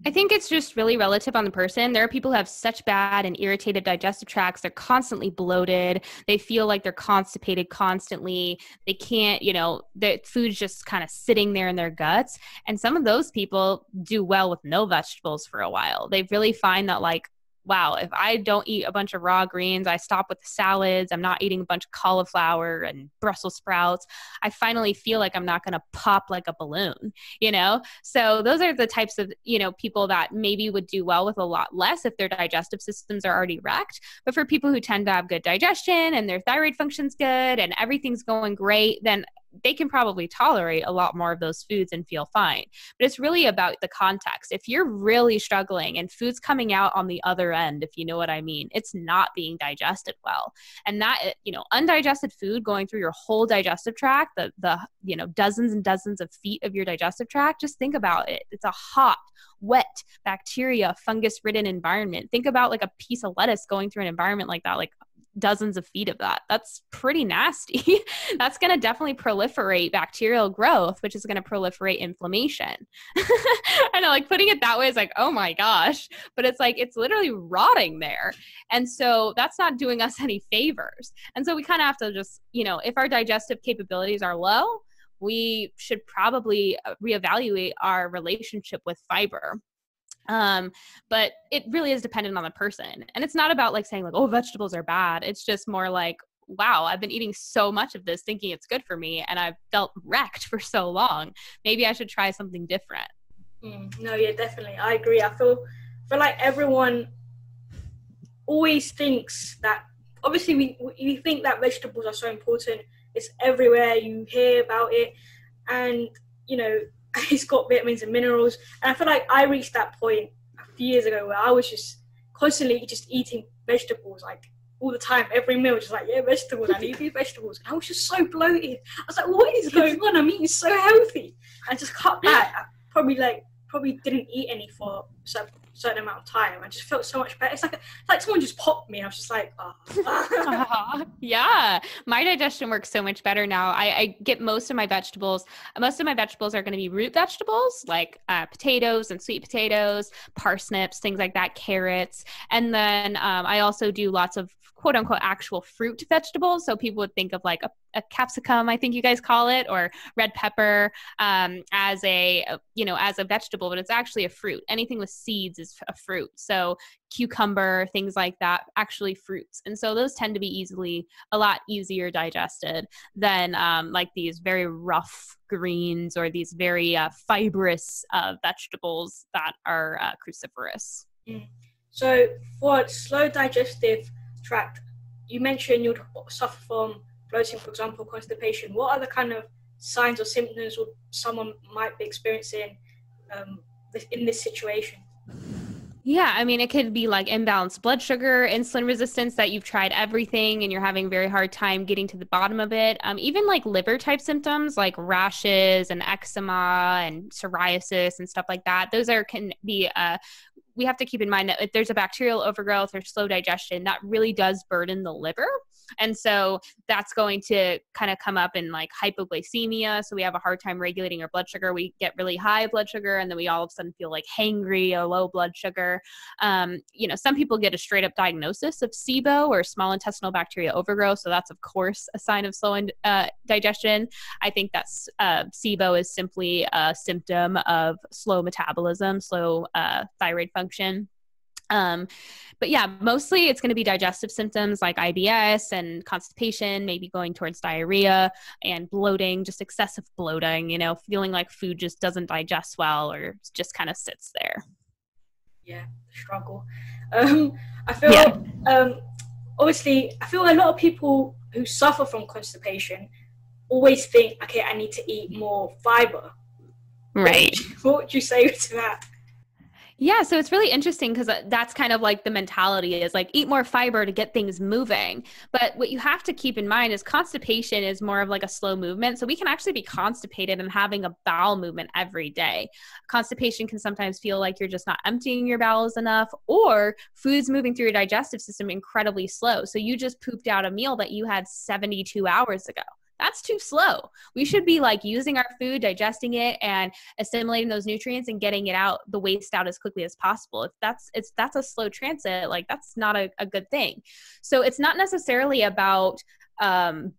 I think it's just really relative on the person. There are people who have such bad and irritated digestive tracts. They're constantly bloated. They feel like they're constipated constantly. They can't, the food's just kind of sitting there in their guts. And some of those people do well with no vegetables for a while. They really find that wow, if I don't eat a bunch of raw greens, I stop with the salads, I'm not eating a bunch of cauliflower and Brussels sprouts, I finally feel like I'm not going to pop like a balloon, So those are the types of, people that maybe would do well with a lot less if their digestive systems are already wrecked. But for people who tend to have good digestion and their thyroid function's good and everything's going great, then they can probably tolerate a lot more of those foods and feel fine. But it's really about the context. If you're really struggling and food's coming out on the other end, if you know what I mean, it's not being digested well. And that, undigested food going through your whole digestive tract, the dozens and dozens of feet of your digestive tract, just think about it. It's a hot, wet, bacteria, fungus-ridden environment. Think about like a piece of lettuce going through an environment like that, like dozens of feet of that. That's pretty nasty. That's going to definitely proliferate bacterial growth, which is going to proliferate inflammation. I know, like putting it that way is like, oh my gosh, but it's like, it's literally rotting there. And so that's not doing us any favors. And so we kind of have to just, if our digestive capabilities are low, we should probably reevaluate our relationship with fiber. But it really is dependent on the person. And it's not about like saying like, oh, vegetables are bad. It's just more like, wow, I've been eating so much of this thinking it's good for me, and I've felt wrecked for so long. Maybe I should try something different. No, yeah, definitely. I agree. I feel like everyone always thinks that, obviously we think that vegetables are so important. It's everywhere. You hear about it. And, it's got vitamins and minerals. And I feel like I reached that point a few years ago where I was just constantly just eating vegetables, like all the time, every meal, just like, yeah, vegetables, I need these vegetables. And I was just so bloated. I was like, what is going on? I'm eating so healthy. I just cut back. I probably didn't eat any for a certain amount of time. I just felt so much better. It's like someone just popped me. I was just like, oh. Yeah, my digestion works so much better now. I get most of my vegetables are going to be root vegetables, like potatoes and sweet potatoes, parsnips, things like that, carrots. And then I also do lots of quote unquote actual fruit vegetables. So people would think of like a capsicum, I think you guys call it, or red pepper as a vegetable, but it's actually a fruit. Anything with seeds is a fruit. So cucumber, things like that, actually fruits. And so those tend to be a lot easier digested than like these very rough greens or these very fibrous vegetables that are cruciferous. So for slow digestive tract, you mentioned you'd suffer from bloating, for example, constipation. What are the kind of signs or symptoms someone might be experiencing in this situation? Yeah, I mean, it could be like imbalanced blood sugar, insulin resistance, that you've tried everything and you're having a very hard time getting to the bottom of it. Even like liver type symptoms like rashes and eczema and psoriasis and stuff like that. Those can be we have to keep in mind that if there's a bacterial overgrowth or slow digestion, that really does burden the liver. And so that's going to kind of come up in like hypoglycemia. So we have a hard time regulating our blood sugar. We get really high blood sugar and then we all of a sudden feel like hangry or low blood sugar. Some people get a straight up diagnosis of SIBO or small intestinal bacterial overgrowth. So that's of course a sign of slow digestion. I think that's SIBO is simply a symptom of slow metabolism, slow thyroid function. But yeah, mostly it's going to be digestive symptoms like IBS and constipation, maybe going towards diarrhea and bloating, just excessive bloating, feeling like food just doesn't digest well or just kind of sits there. Yeah, struggle. I feel, obviously, I feel a lot of people who suffer from constipation always think, okay, I need to eat more fiber. Right. What would you say to that? Yeah, so it's really interesting because that's kind of like the mentality is like eat more fiber to get things moving. But what you have to keep in mind is constipation is more of like a slow movement. So we can actually be constipated and having a bowel movement every day. Constipation can sometimes feel like you're just not emptying your bowels enough, or food's moving through your digestive system incredibly slow. So you just pooped out a meal that you had 72 hours ago. That's too slow. We should be like using our food, digesting it, and assimilating those nutrients and getting it out, the waste out as quickly as possible. If that's a slow transit, like that's not a good thing. So it's not necessarily about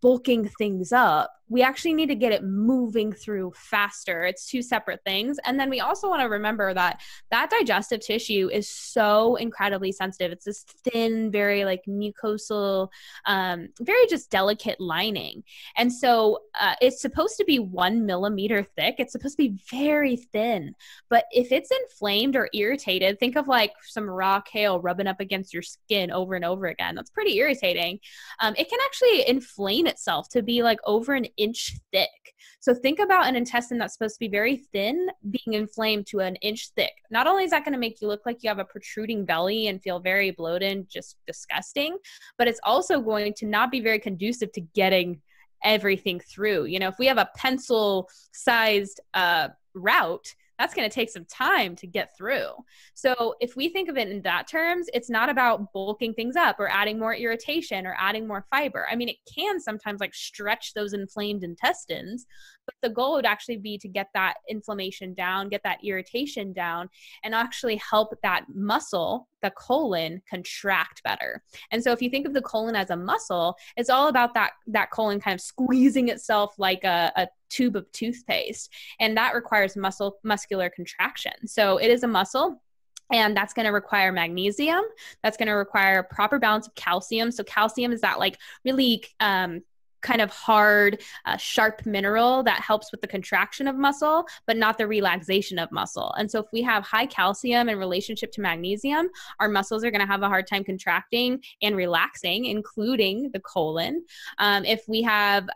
bulking things up. We actually need to get it moving through faster. It's two separate things. And then we also want to remember that digestive tissue is so incredibly sensitive. It's this thin, very like mucosal, very just delicate lining. And so it's supposed to be 1 millimeter thick. It's supposed to be very thin. But if it's inflamed or irritated, think of like some raw kale rubbing up against your skin over and over again. That's pretty irritating. It can actually inflame itself to be like over an inch thick. So think about an intestine that's supposed to be very thin being inflamed to an inch thick. Not only is that going to make you look like you have a protruding belly and feel very bloated and just disgusting, but it's also going to not be very conducive to getting everything through. You know, if we have a pencil sized route, that's going to take some time to get through. So if we think of it in that terms, it's not about bulking things up or adding more irritation or adding more fiber. I mean, it can sometimes like stretch those inflamed intestines, but the goal would actually be to get that inflammation down, get that irritation down, and actually help that muscle, the colon, contract better. And so if you think of the colon as a muscle, it's all about that colon kind of squeezing itself like a tube of toothpaste. And that requires muscular contraction. So it is a muscle. And that's going to require magnesium. That's going to require a proper balance of calcium. So calcium is that like really kind of hard, sharp mineral that helps with the contraction of muscle, but not the relaxation of muscle. And so if we have high calcium in relationship to magnesium, our muscles are going to have a hard time contracting and relaxing, including the colon. If we have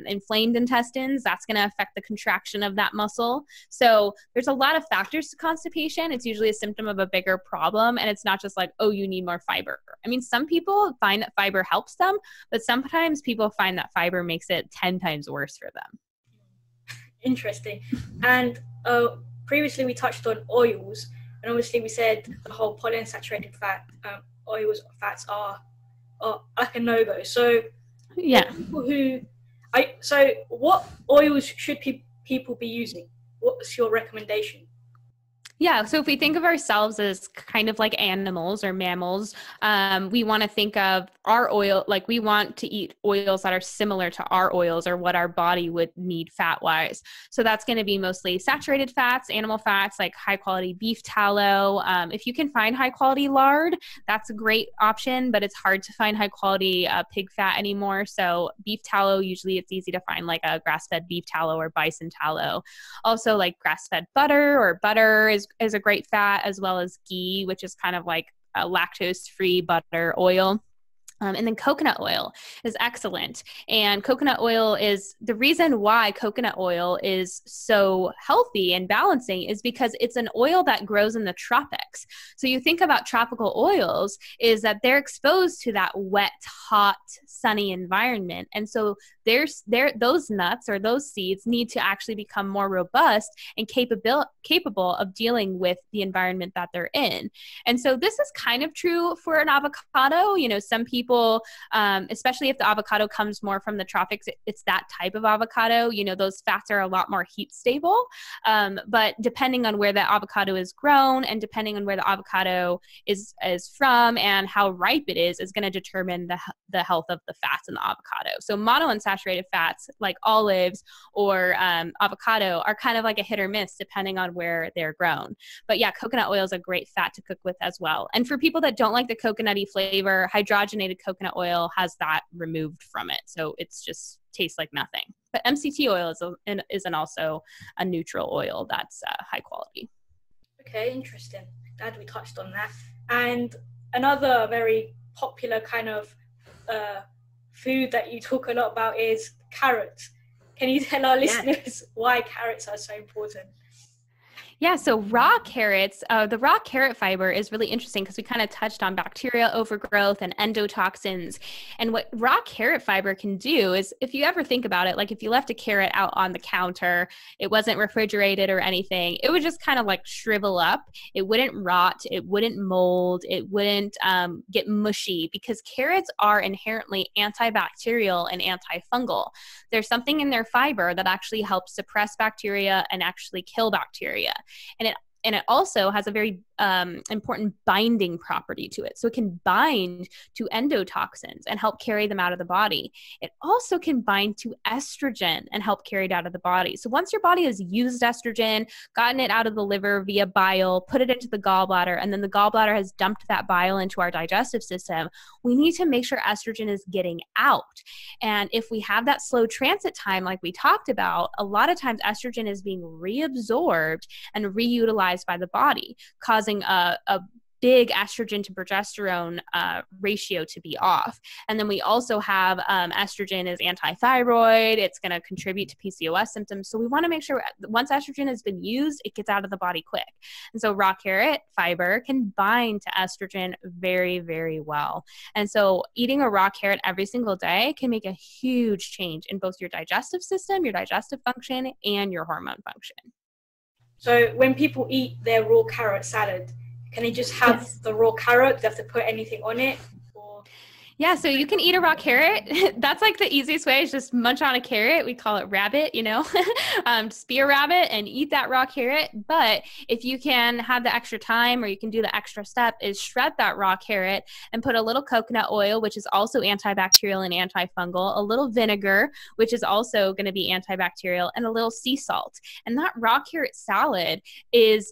inflamed intestines, that's going to affect the contraction of that muscle. So there's a lot of factors to constipation. It's usually a symptom of a bigger problem. And it's not just like, oh, you need more fiber. I mean, some people find that fiber helps them, but sometimes people find that fiber makes it 10 times worse for them. Interesting. And previously we touched on oils, and obviously we said the whole polyunsaturated fat, oils, fats are like a no-go. So yeah, so what oils should people be using? What's your recommendation? Yeah. So if we think of ourselves as kind of like animals or mammals, we want to think of our oil, like we want to eat oils that are similar to our oils or what our body would need fat wise. So that's going to be mostly saturated fats, animal fats, like high quality beef tallow. If you can find high quality lard, that's a great option, but it's hard to find high quality pig fat anymore. So beef tallow, usually it's easy to find like a grass-fed beef tallow or bison tallow. Also like grass-fed butter or butter is a great fat, as well as ghee, which is kind of like a lactose-free butter oil. And then coconut oil is excellent. And coconut oil is the reason why coconut oil is so healthy and balancing is because it's an oil that grows in the tropics. So you think about tropical oils is that they're exposed to that wet, hot, sunny environment. And so those nuts or those seeds need to actually become more robust and capable of dealing with the environment that they're in. And so this is kind of true for an avocado. You know, some people, especially if the avocado comes more from the tropics, it's that type of avocado. You know, those fats are a lot more heat stable. But depending on where the avocado is grown and depending on where the avocado is from and how ripe it is going to determine the health of the fats in the avocado. So monounsaturated fats like olives or avocado are kind of like a hit or miss depending on where they're grown. But yeah, coconut oil is a great fat to cook with as well. And for people that don't like the coconutty flavor, hydrogenated coconut oil has that removed from it. So it's just tastes like nothing. But MCT oil isn't also a neutral oil that's high quality. Okay, interesting. Glad we touched on that. And another very popular kind of food that you talk a lot about is carrots. Can you tell our listeners why carrots are so important? Yeah, so raw carrots, the raw carrot fiber is really interesting because we kind of touched on bacterial overgrowth and endotoxins. And what raw carrot fiber can do is, if you ever think about it, like if you left a carrot out on the counter, it wasn't refrigerated or anything, it would just kind of like shrivel up. It wouldn't rot, it wouldn't mold, it wouldn't get mushy, because carrots are inherently antibacterial and antifungal. There's something in their fiber that actually helps suppress bacteria and actually kill bacteria. And it also has a very important binding property to it. So it can bind to endotoxins and help carry them out of the body. It also can bind to estrogen and help carry it out of the body. So once your body has used estrogen, gotten it out of the liver via bile, put it into the gallbladder, and then the gallbladder has dumped that bile into our digestive system, we need to make sure estrogen is getting out. And if we have that slow transit time, like we talked about, a lot of times estrogen is being reabsorbed and reutilized by the body, causing a big estrogen to progesterone ratio to be off. And then we also have estrogen is anti-thyroid. It's going to contribute to PCOS symptoms. So we want to make sure once estrogen has been used, it gets out of the body quick. And so raw carrot fiber can bind to estrogen very, very well. And so eating a raw carrot every single day can make a huge change in both your digestive system, your digestive function, and your hormone function. So when people eat their raw carrot salad, can they just have the raw carrot? Do they have to put anything on it? Yeah, so you can eat a raw carrot. That's like the easiest way is just munch on a carrot. We call it rabbit, just be a rabbit and eat that raw carrot. But if you can have the extra time or you can do the extra step is shred that raw carrot and put a little coconut oil, which is also antibacterial and antifungal, a little vinegar, which is also going to be antibacterial, and a little sea salt. And that raw carrot salad is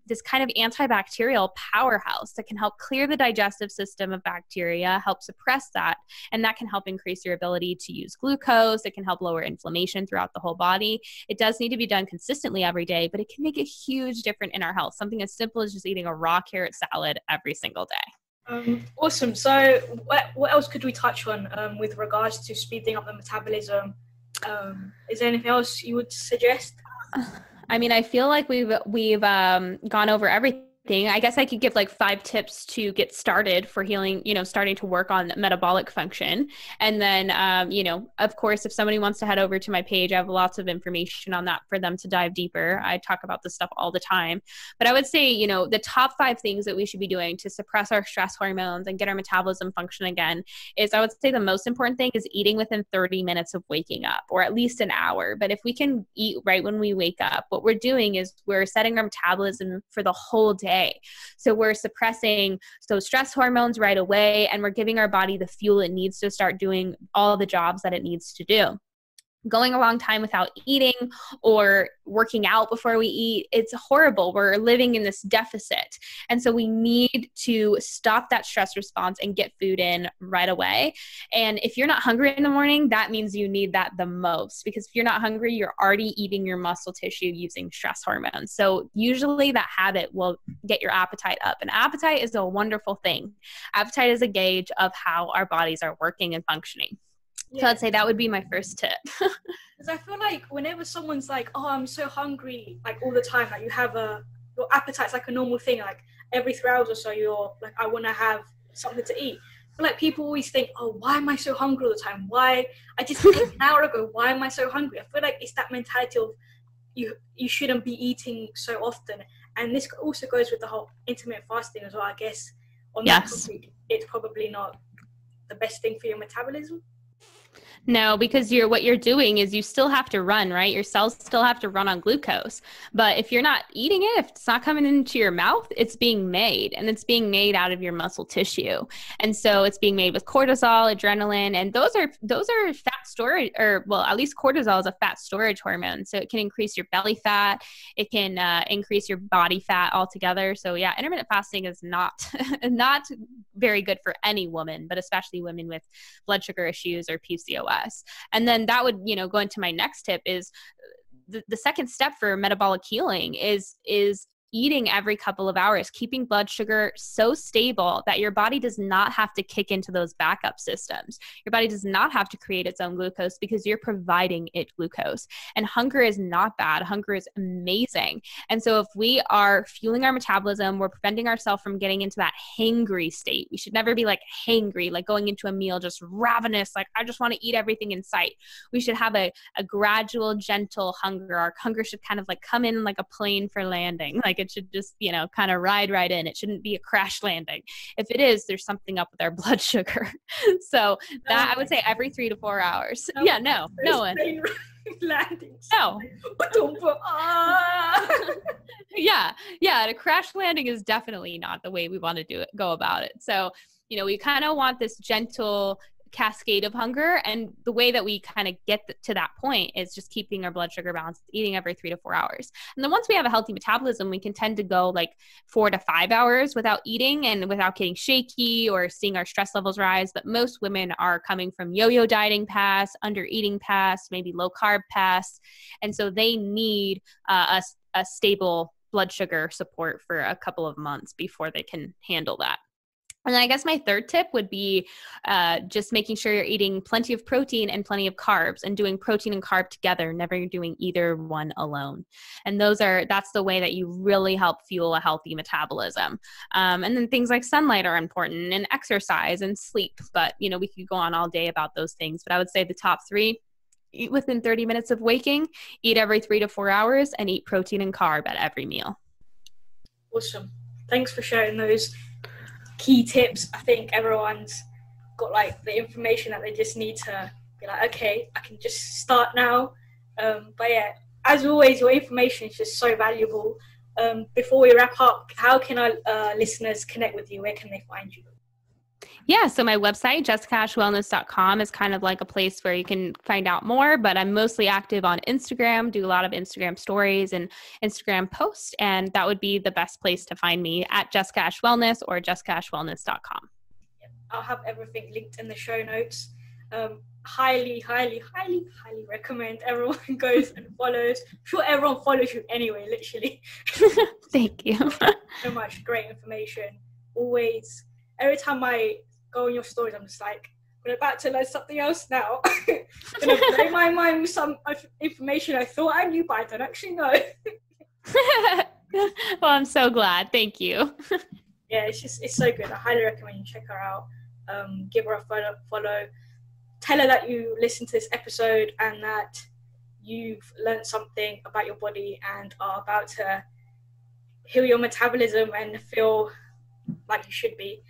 this kind of antibacterial powerhouse that can help clear the digestive system of bacteria, help suppress that, and that can help increase your ability to use glucose. It can help lower inflammation throughout the whole body. It does need to be done consistently every day, but it can make a huge difference in our health. Something as simple as just eating a raw carrot salad every single day. Awesome. So what else could we touch on with regards to speeding up the metabolism? Is there anything else you would suggest? I mean, I feel like we've gone over everything. I guess I could give like 5 tips to get started for healing, starting to work on metabolic function. And then, of course, if somebody wants to head over to my page, I have lots of information on that for them to dive deeper. I talk about this stuff all the time. But I would say, the top 5 things that we should be doing to suppress our stress hormones and get our metabolism function again is, I would say the most important thing is eating within 30 minutes of waking up, or at least an hour. But if we can eat right when we wake up, what we're doing is we're setting our metabolism for the whole day. So we're suppressing those stress hormones right away, and we're giving our body the fuel it needs to start doing all the jobs that it needs to do. Going a long time without eating or working out before we eat, it's horrible. We're living in this deficit. And so we need to stop that stress response and get food in right away. And if you're not hungry in the morning, that means you need that the most, because if you're not hungry, you're already eating your muscle tissue using stress hormones. So usually that habit will get your appetite up. And appetite is a wonderful thing. Appetite is a gauge of how our bodies are working and functioning. Yeah. So I'd say that would be my first tip. Because I feel like whenever someone's like, oh, I'm so hungry, like all the time, like you have your appetite's like a normal thing, like every 3 hours or so, you're like, I want to have something to eat. But like people always think, oh, why am I so hungry all the time? Why? I just ate an hour ago. Why am I so hungry? I feel like it's that mentality of you shouldn't be eating so often. And this also goes with the whole intermittent fasting as well, I guess. On that topic, it's probably not the best thing for your metabolism. No, because what you're doing is you still have to run, right? Your cells still have to run on glucose. But if you're not eating it, if it's not coming into your mouth, it's being made, and it's being made out of your muscle tissue. And so it's being made with cortisol, adrenaline, and those are fat storage, or well, at least cortisol is a fat storage hormone. So it can increase your belly fat. It can increase your body fat altogether. So yeah, intermittent fasting is not very good for any woman, but especially women with blood sugar issues or PCOS. And then that would, go into my next tip is the second step for metabolic healing is eating every couple of hours, keeping blood sugar so stable that your body does not have to kick into those backup systems. Your body does not have to create its own glucose because you're providing it glucose. And hunger is not bad. Hunger is amazing. And so if we are fueling our metabolism, we're preventing ourselves from getting into that hangry state. We should never be like hangry, like going into a meal just ravenous, like I just want to eat everything in sight. We should have a gradual, gentle hunger. Our hunger should kind of like come in like a plane for landing. Like it should just, kind of ride right in. It shouldn't be a crash landing. If it is, there's something up with our blood sugar. So that I would say every 3 to 4 hours. No, yeah, no one. Landings. No. Yeah. A crash landing is definitely not the way we want to go about it. So, we kind of want this gentle cascade of hunger, and the way that we kind of get to that point is just keeping our blood sugar balanced, eating every 3 to 4 hours. And then once we have a healthy metabolism, we can tend to go like 4 to 5 hours without eating and without getting shaky or seeing our stress levels rise. But most women are coming from yo-yo dieting paths, under eating paths, maybe low carb paths, and so they need a stable blood sugar support for a couple of months before they can handle that. And then I guess my third tip would be just making sure you're eating plenty of protein and plenty of carbs, and doing protein and carb together, never doing either one alone. And that's the way that you really help fuel a healthy metabolism. And then things like sunlight are important, and exercise and sleep. But, we could go on all day about those things. But I would say the top three: eat within 30 minutes of waking, eat every 3 to 4 hours, and eat protein and carb at every meal. Awesome. Thanks for sharing those key tips. I think everyone's got like the information that they just need to be like, okay, I can just start now. But yeah, as always, your information is just so valuable. Before we wrap up, how can our listeners connect with you? Where can they find you? Yeah, so my website, jessicaashwellness.com, is kind of like a place where you can find out more, but I'm mostly active on Instagram, do a lot of Instagram stories and Instagram posts, and that would be the best place to find me, at jessicaashwellness or jessicaashwellness.com. I'll have everything linked in the show notes. Highly, highly, highly, highly recommend everyone goes and follows. I'm sure everyone follows you anyway, literally. Thank you. So much great information. Always, every time I go on your stories, I'm just like, we're about to learn something else now. I'm going to blow my mind with some information I thought I knew, but I don't actually know. Well, I'm so glad. Thank you. Yeah, it's so good. I highly recommend you check her out. Give her a follow. Tell her that you listened to this episode and that you've learned something about your body and are about to heal your metabolism and feel like you should be.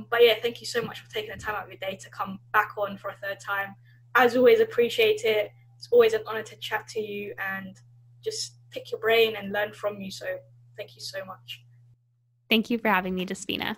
But yeah, thank you so much for taking the time out of your day to come back on for a third time. As always, appreciate it. It's always an honor to chat to you and just pick your brain and learn from you. So thank you so much. Thank you for having me, Despina.